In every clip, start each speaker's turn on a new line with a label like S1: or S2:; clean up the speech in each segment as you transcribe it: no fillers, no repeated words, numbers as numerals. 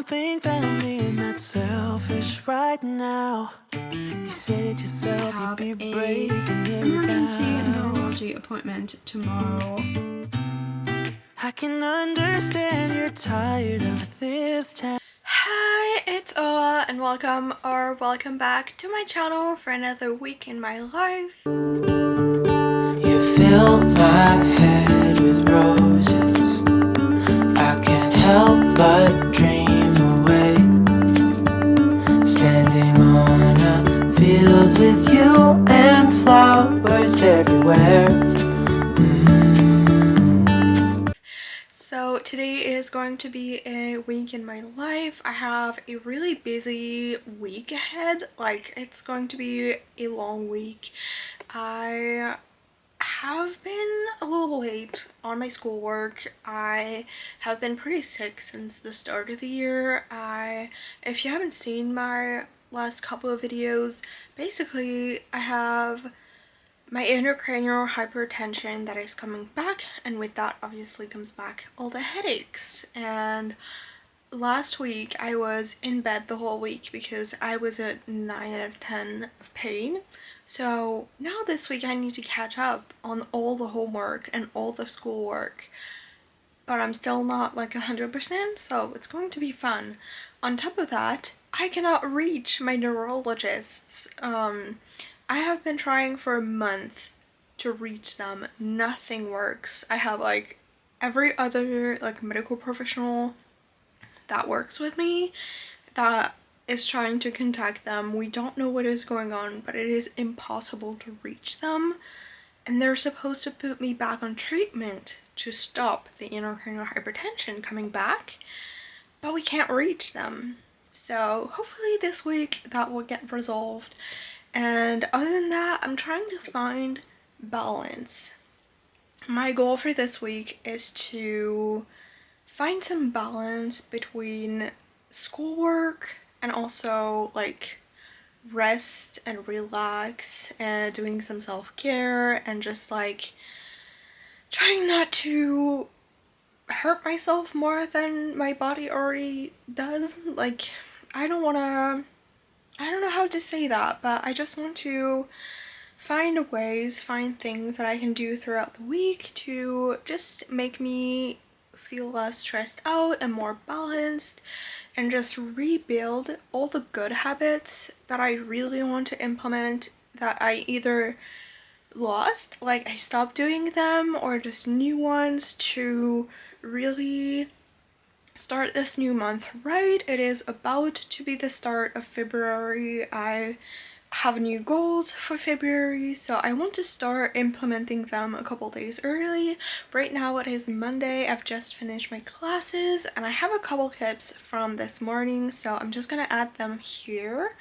S1: think that I'm being that selfish right now. You said yourself you'd be breaking your
S2: emergency
S1: vow.
S2: neurology appointment tomorrow.
S1: I can understand you're tired of this town.
S3: Hi, it's Oa and welcome back to my channel for another week in my life.
S1: You fill my head with roses. I can't help but dream away, standing on a field with you and flowers everywhere.
S3: So today is going to be a week in my life. I have a really busy week ahead. Like, it's going to be a long week. I have been a little late on my schoolwork. I have been pretty sick since the start of the year. If you haven't seen my last couple of videos, basically I have my intracranial hypertension that is coming back, and with that obviously comes back all the headaches. And last week I was in bed the whole week because I was at 9 out of 10 of pain. So now this week I need to catch up on all the homework and all the schoolwork, but I'm still not like 100%, so it's going to be fun. On top of that, I cannot reach my neurologists. I have been trying for a month to reach them. Nothing works. I have like every other like medical professional that works with me that is trying to contact them. We don't know what is going on, but it is impossible to reach them. And they're supposed to put me back on treatment to stop the intracranial hypertension coming back, but we can't reach them. So hopefully this week that will get resolved. And other than that, I'm trying to find balance. My goal for this week is to find some balance between schoolwork and also like rest and relax and doing some self-care and just like trying not to hurt myself more than my body already does. Like, I don't know how to say that, but I just want to find things that I can do throughout the week to just make me feel less stressed out and more balanced, and just rebuild all the good habits that I really want to implement that I either lost, like I stopped doing them, or just new ones to really start this new month right. It is about to be the start of February. I have new goals for February, so I want to start implementing them a couple days early. Right now it is Monday. I've just finished my classes and I have a couple tips from this morning, so I'm just gonna add them here.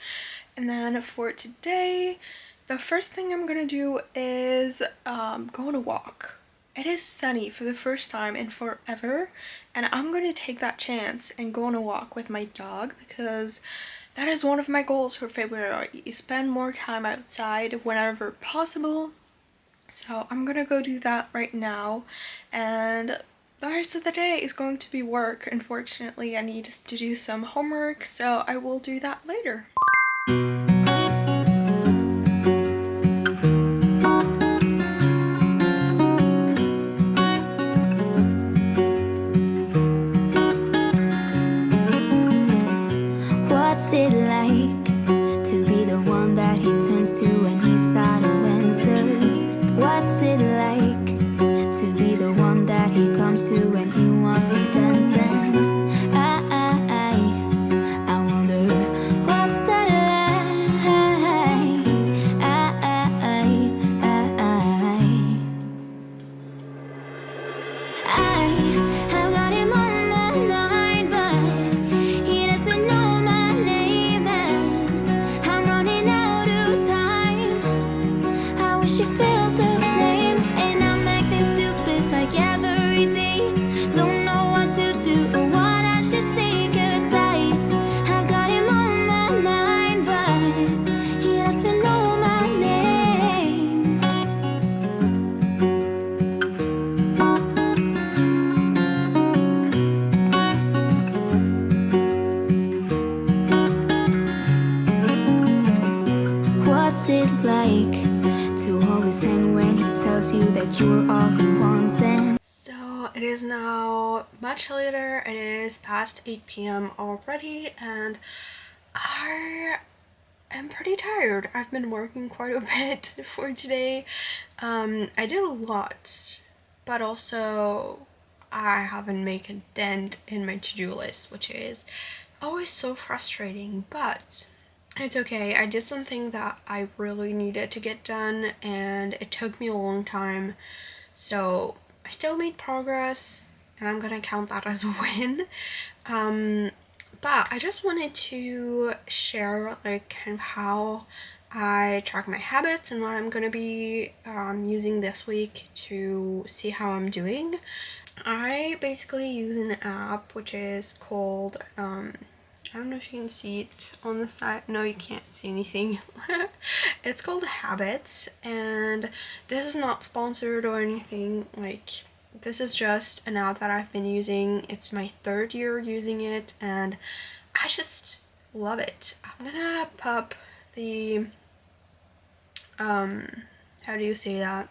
S3: And then for today, the first thing I'm gonna do is go on a walk. It is sunny for the first time in forever, and I'm going to take that chance and go on a walk with my dog, because that is one of my goals for February, is spend more time outside whenever possible. So I'm gonna go do that right now, and the rest of the day is going to be work. Unfortunately, I need to do some homework, so I will do that later.
S4: What's it like to be the one that he turns to when he's out of answers? What's it like to be the one that he comes to when he wants to dance? And I wonder what's that like? I've got him on my mind, but he doesn't know my name, and that you're all he wants. And
S3: so it is now much later. It is past 8 p.m. already, and I am pretty tired. I've been working quite a bit for today. I did a lot, but also I haven't made a dent in my to-do list, which is always so frustrating, but it's okay. I did something that I really needed to get done, and it took me a long time, so I still made progress, and I'm gonna count that as a win. But I just wanted to share like kind of how I track my habits and what I'm gonna be using this week to see how I'm doing. I basically use an app which is called, I don't know if you can see it on the side. No, you can't see anything. It's called Habits, and this is not sponsored or anything. Like, this is just an app that I've been using. It's my 3rd year using it, and I just love it. I'm gonna pop the, how do you say that?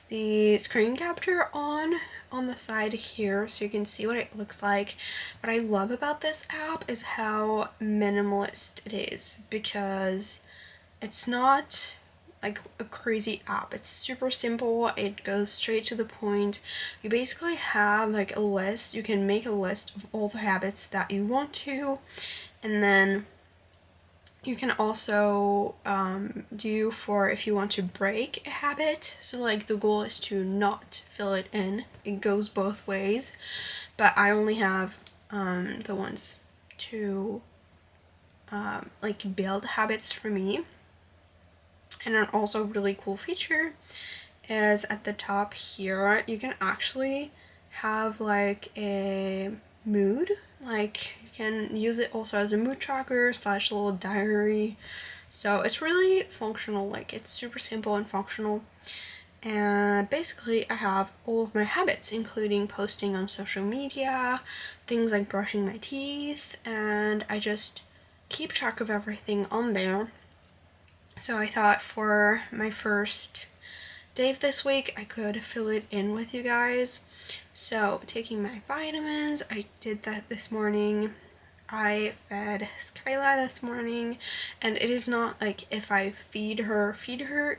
S3: The screen capture on the side here so you can see what it looks like. What I love about this app is how minimalist it is, because it's not like a crazy app. It's super simple. It goes straight to the point. You basically have like a list. You can make a list of all the habits that you want to, and then you can also do for if you want to break a habit. So like the goal is to not fill it in. It goes both ways, but I only have the ones to like build habits for me. And an also really cool feature is at the top here, you can actually have like a mood. Like, you can use it also as a mood tracker / little diary. So it's really functional. Like, it's super simple and functional. And basically I have all of my habits, including posting on social media, things like brushing my teeth, and I just keep track of everything on there. So I thought for my first day of this week, I could fill it in with you guys. So taking my vitamins, I did that this morning. I fed Skyla this morning, and it is not like if I feed her,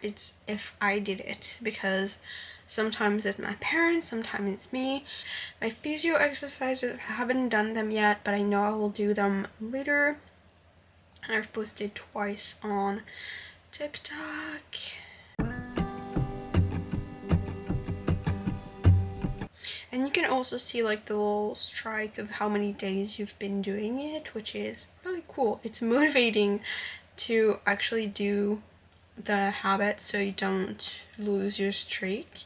S3: it's if I did it, because sometimes it's my parents, sometimes it's me. My physio exercises, I haven't done them yet, but I know I will do them later. I've posted twice on TikTok. And you can also see like the little strike of how many days you've been doing it, which is really cool. It's motivating to actually do the habit so you don't lose your streak.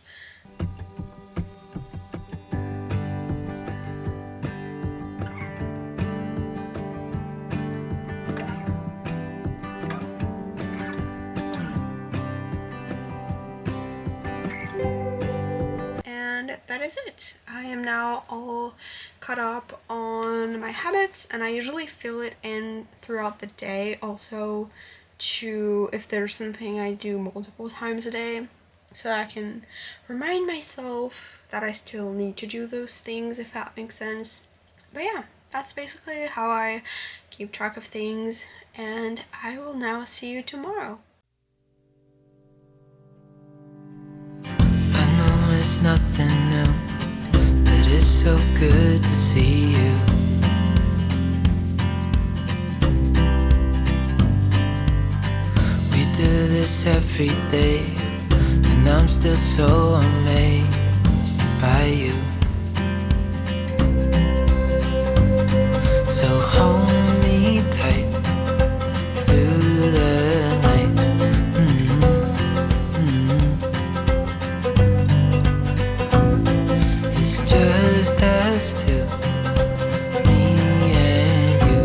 S3: That is it. I am now all caught up on my habits, and I usually fill it in throughout the day also to if there's something I do multiple times a day, so I can remind myself that I still need to do those things, if that makes sense. But yeah, that's basically how I keep track of things, and I will now see you tomorrow.
S1: It's nothing new, but it's so good to see you. We do this every day, and I'm still so amazed by you. So hold me tight through the night. Just us two, me and you.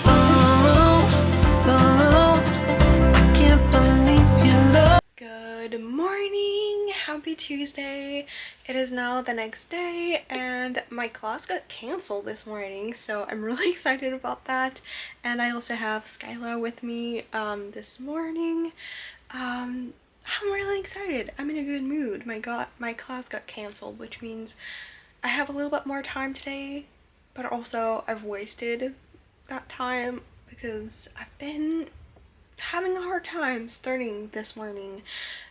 S1: Oh, I can't believe you love.
S3: Good morning, happy Tuesday. It is now the next day and my class got cancelled this morning, so I'm really excited about that. And I also have Skyla with me this morning. I'm really excited. I'm in a good mood. My class got cancelled, which means I have a little bit more time today, but also I've wasted that time because I've been having a hard time starting this morning.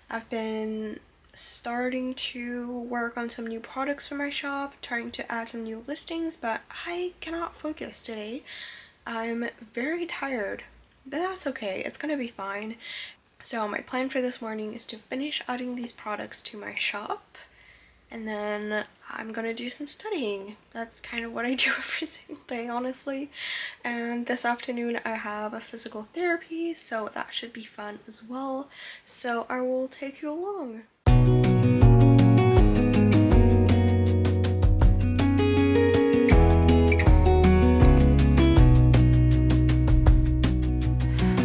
S3: I've been starting to work on some new products for my shop, trying to add some new listings, but I cannot focus today. I'm very tired, but that's okay. It's gonna be fine. So my plan for this morning is to finish adding these products to my shop, and then I'm gonna do some studying. That's kind of what I do every single day, honestly. And this afternoon I have a physical therapy, so that should be fun as well. So I will take you along.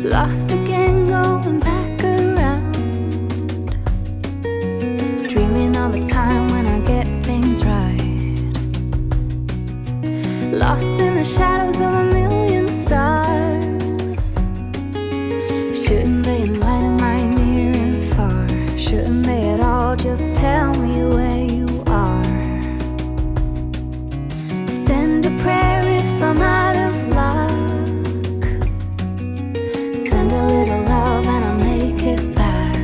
S4: Lost again, going back around, dreaming of a time when I get things right. Lost in the shadows of a million stars. Shouldn't they enlighten my near and far? Shouldn't they at all just tell me where you are? Send a prayer if I'm out of luck. Send a little love and I'll make it back.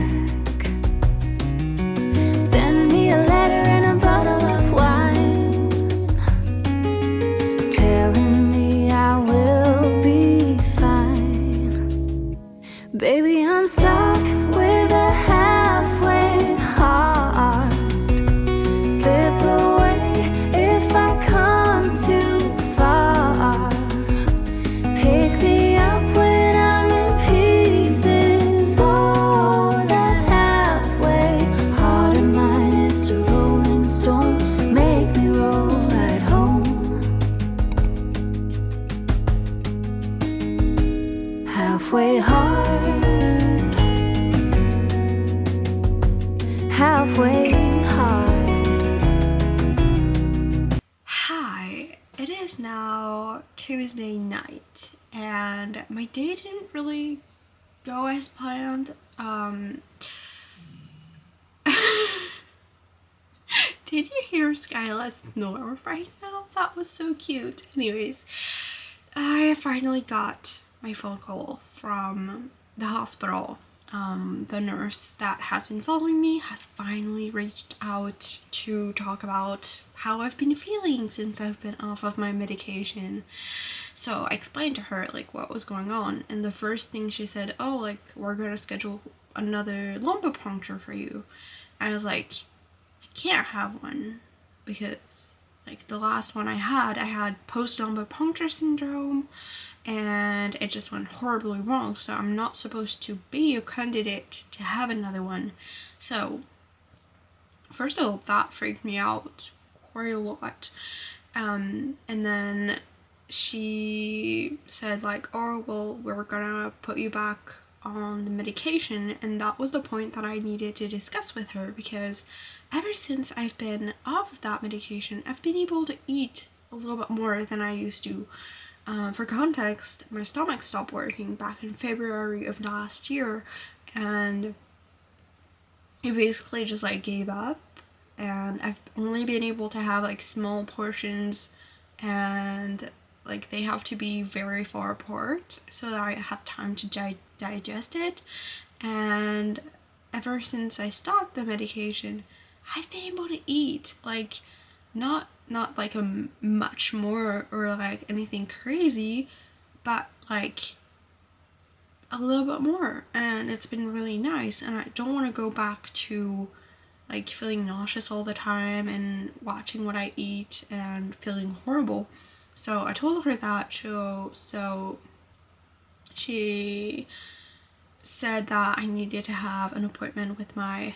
S4: Send me a letter and a bottle of wine, telling me I will be fine. Baby, I'm stuck with a halfway heart. Slip away if I come too far. Pick me up when I'm in pieces. Oh, that halfway heart of mine is a rolling stone. Make me roll right home. Halfway hard, halfway hard.
S2: Hi, it is now Tuesday night and my day didn't really go as planned. Did you hear Skyla snore right now? That was so cute. Anyways, I finally got my phone call from the hospital. The nurse that has been following me has finally reached out to talk about how I've been feeling since I've been off of my medication. So I explained to her like what was going on, and the first thing she said, oh, like, we're gonna schedule another lumbar puncture for you. I was like, I can't have one because like the last one I had post-lumbar puncture syndrome and it just went horribly wrong, so I'm not supposed to be a candidate to have another one. So first of all, that freaked me out quite a lot. And then she said like, oh, well, we're gonna put you back on the medication, and that was the point that I needed to discuss with her, because ever since I've been off of that medication, I've been able to eat a little bit more than I used to. For context, my stomach stopped working back in February of last year, and it basically just like gave up, and I've only been able to have like small portions, and like they have to be very far apart so that I have time to digest it. And ever since I stopped the medication, I've been able to eat like not like a much more or like anything crazy, but like a little bit more, and it's been really nice. And I don't want to go back to like feeling nauseous all the time and watching what I eat and feeling horrible. So I told her that, so she said that I needed to have an appointment with my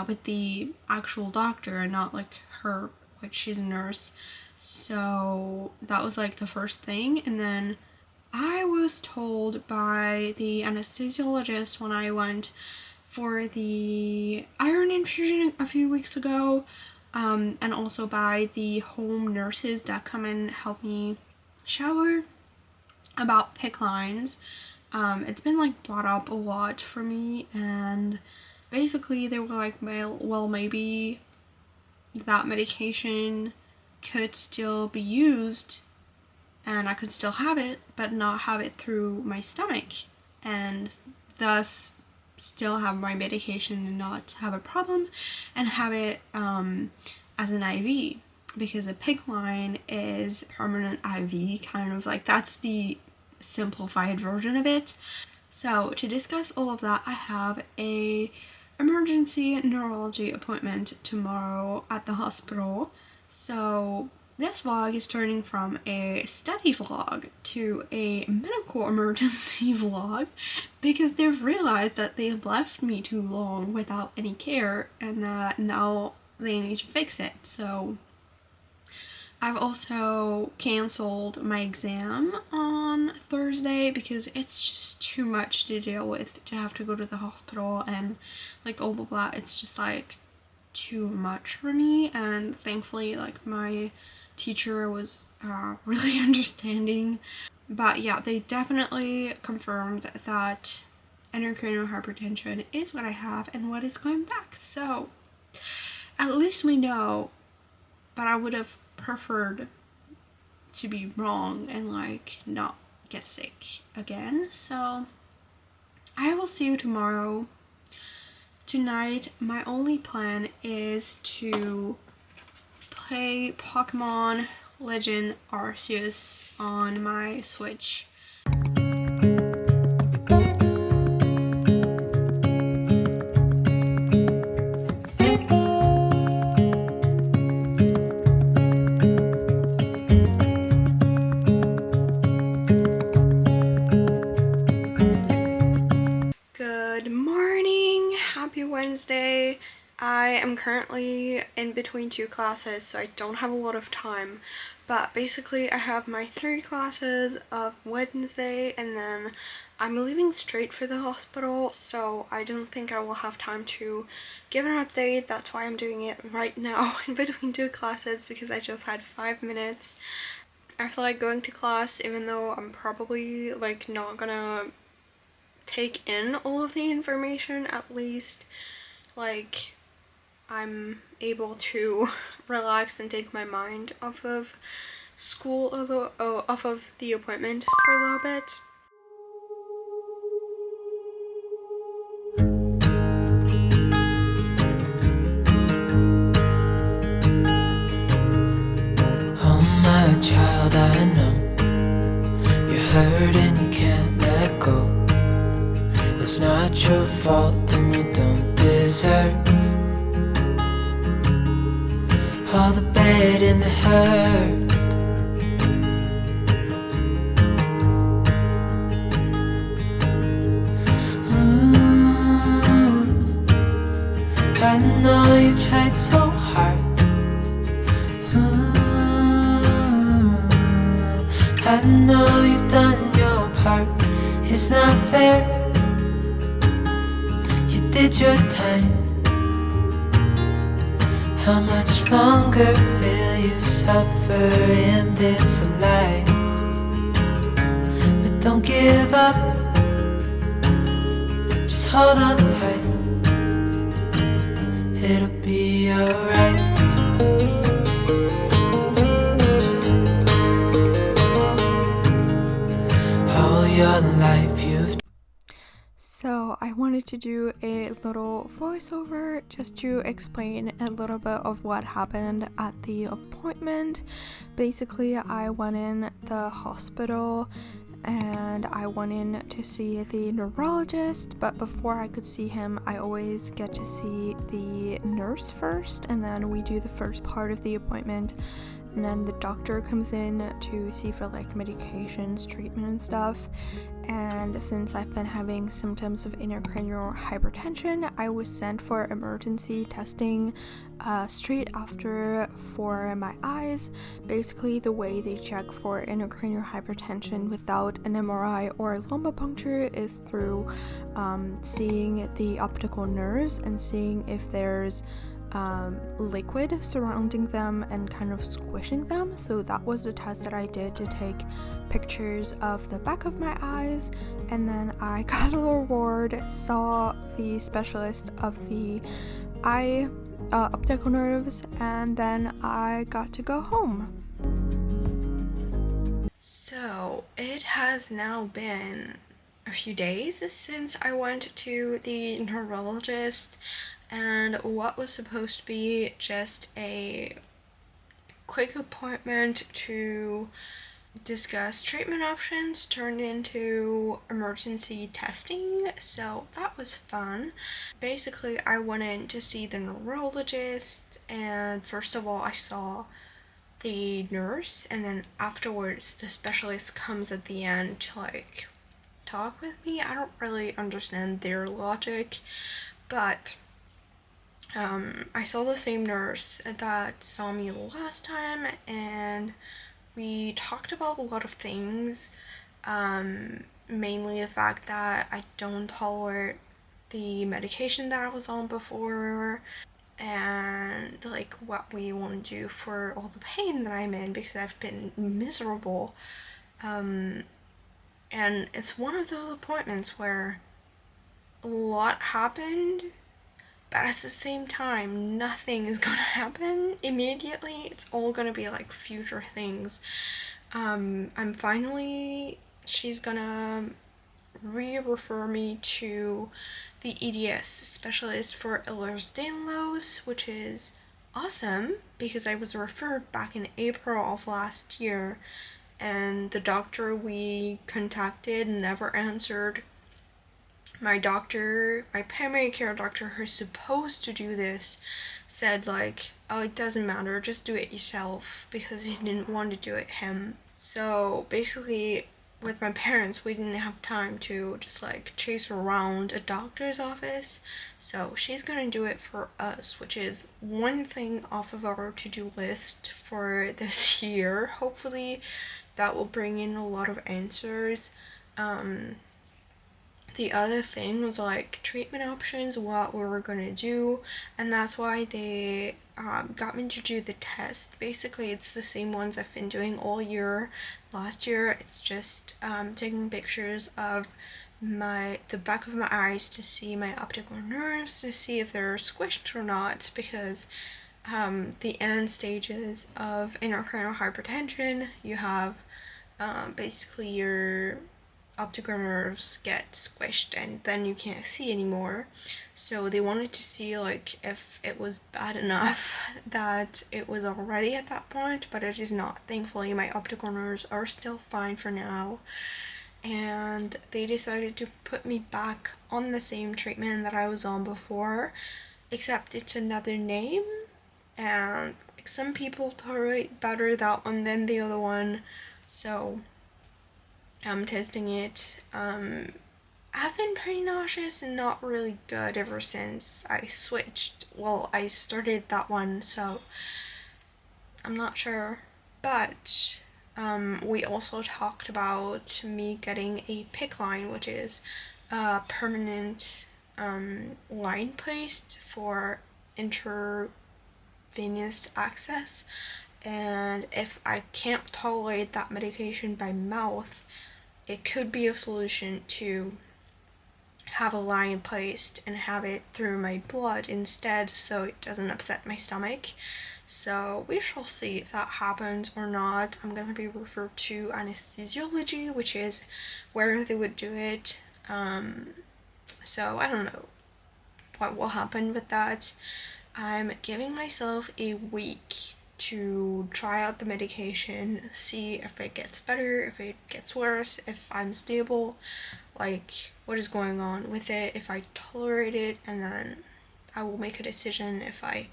S2: with the actual doctor and not like her, like she's a nurse. So that was like the first thing. And then I was told by the anesthesiologist when I went for the iron infusion a few weeks ago and also by the home nurses that come and help me shower, about PICC lines. It's been like brought up a lot for me, and basically they were like, well, maybe that medication could still be used and I could still have it, but not have it through my stomach, and thus still have my medication and not have a problem, and have it as an IV, because a PICC line is permanent IV, kind of like, that's the simplified version of it. So to discuss all of that, I have a emergency neurology appointment tomorrow at the hospital. So this vlog is turning from a study vlog to a medical emergency vlog, because they've realized that they've left me too long without any care, and that now they need to fix it. So I've also canceled my exam on Thursday because it's just too much to deal with, to have to go to the hospital and like all of that. It's just like too much for me, and thankfully like my teacher was really understanding. But yeah, they definitely confirmed that intracranial hypertension is what I have and what is going back. So at least we know, but I would have preferred to be wrong and like not get sick again. So I will see you tomorrow. Tonight my only plan is to play Pokemon Legend Arceus on my Switch.
S3: Good morning, happy Wednesday. I am currently in between 2 classes, so I don't have a lot of time, but basically I have my 3 classes of Wednesday, and then I'm leaving straight for the hospital, so I don't think I will have time to give an update. That's why I'm doing it right now in between 2 classes, because I just had 5 minutes. I feel like going to class, even though I'm probably like not gonna take in all of the information, at least like I'm able to relax and take my mind off of school, off of the appointment for a little bit.
S1: Oh my child, I know you're hurt and you can't let go. It's not your fault and you don't deserve all the bad and the hurt. I know you tried so hard. I know you've done your part. It's not fair. You did your time. How much longer will you suffer in this life? But don't give up. Just hold on tight. It'll be alright. All your life you've.
S3: So I wanted to do a little voiceover just to explain a little bit of what happened at the appointment. Basically, I went in the hospital and I went in to see the neurologist, but before I could see him, I always get to see the nurse first, and then we do the first part of the appointment, and then the doctor comes in to see for like medications, treatment and stuff. And since I've been having symptoms of intracranial hypertension, I was sent for emergency testing straight after for my eyes. Basically, the way they check for intracranial hypertension without an MRI or lumbar puncture is through seeing the optical nerves and seeing if there's liquid surrounding them and kind of squishing them. So that was the test that I did, to take pictures of the back of my eyes, and then I got a reward, saw the specialist of the eye optical nerves, and then I got to go home. So it has now been a few days since I went to the neurologist, and what was supposed to be just a quick appointment to discuss treatment options turned into emergency testing, so that was fun. Basically, I went in to see the neurologist, and first of all I saw the nurse, and then afterwards the specialist comes at the end to like talk with me. I don't really understand their logic, but I saw the same nurse that saw me last time, and we talked about a lot of things, mainly the fact that I don't tolerate the medication that I was on before, and like what we want to do for all the pain that I'm in, because I've been miserable. And it's one of those appointments where a lot happened, but at the same time nothing is gonna happen immediately. It's all gonna be like future things. She's gonna re-refer me to the EDS specialist for Ehlers-Danlos, which is awesome because I was referred back in April of last year, and the doctor we contacted never answered. My primary care doctor, who's supposed to do this, said like, oh, it doesn't matter, just do it yourself, because he didn't want to do it him. So basically, with my parents, we didn't have time to just like chase around a doctor's office, so she's gonna do it for us, which is one thing off of our to-do list for this year. Hopefully that will bring in a lot of answers. The other thing was like treatment options, what we were gonna do, and that's why they got me to do the test. Basically, it's the same ones I've been doing all year. Last year, it's just taking pictures of the back of my eyes to see my optical nerves, to see if they're squished or not, because the end stages of intracranial hypertension, you have basically your optical nerves get squished and then you can't see anymore. So they wanted to see like if it was bad enough that it was already at that point, but it is not. Thankfully, my optical nerves are still fine for now, and they decided to put me back on the same treatment that I was on before, except it's another name, and some people tolerate better that one than the other one, so I'm testing it. I've been pretty nauseous and not really good ever since I switched. Well, I started that one, so I'm not sure. But we also talked about me getting a PICC line, which is a permanent line placed for intravenous access. And if I can't tolerate that medication by mouth, it could be a solution to have a line placed and have it through my blood instead, so it doesn't upset my stomach. So we shall see if that happens or not. I'm gonna be referred to anesthesiology, which is where they would do it. So I don't know what will happen with that. I'm giving myself a week to try out the medication, see if it gets better, if it gets worse, if I'm stable, like what is going on with it, if I tolerate it, and then I will make a decision if I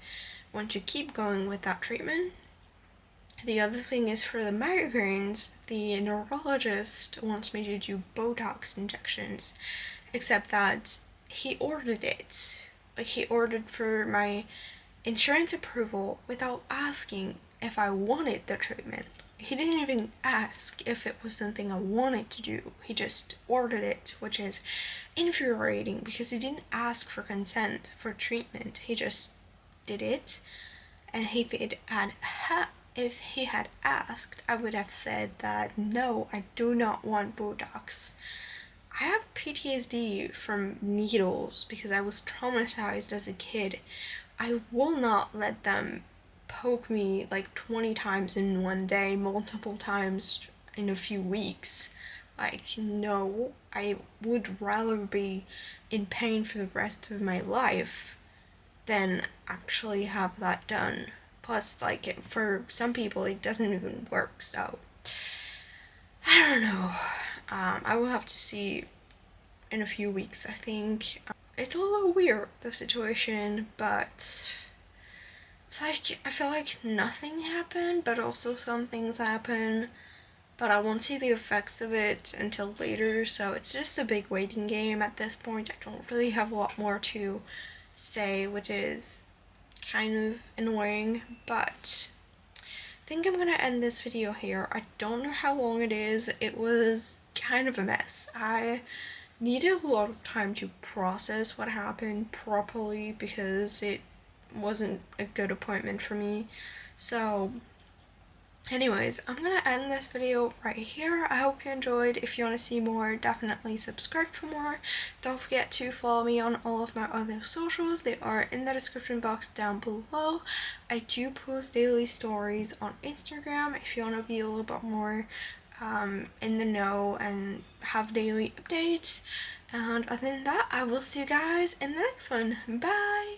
S3: want to keep going with that treatment. The other thing is for the migraines, the neurologist wants me to do Botox injections, except that he ordered it. Like, he ordered for my insurance approval without asking if I wanted the treatment. He didn't even ask if it was something I wanted to do. He just ordered it, which is infuriating because he didn't ask for consent for treatment. He just did it, and if he had asked, I would have said that no, I do not want Botox. I have PTSD from needles because I was traumatized as a kid. I will not let them poke me like 20 times in one day, multiple times in a few weeks. Like, no, I would rather be in pain for the rest of my life than actually have that done. Plus, like, for some people it doesn't even work, so I don't know. I will have to see in a few weeks, I think. It's a little weird, the situation, but it's like, I feel like nothing happened, but also some things happen, but I won't see the effects of it until later, so it's just a big waiting game at this point. I don't really have a lot more to say, which is kind of annoying, but I think I'm gonna end this video here. I don't know how long it is. It was kind of a mess. I needed a lot of time to process what happened properly because it wasn't a good appointment for me. So anyways, I'm gonna end this video right here. I hope you enjoyed. If you want to see more, definitely subscribe for more. Don't forget to follow me on all of my other socials. They are in the description box down below. I do post daily stories on Instagram if you want to be a little bit more in the know and have daily updates. And other than that, I will see you guys in the next one. Bye!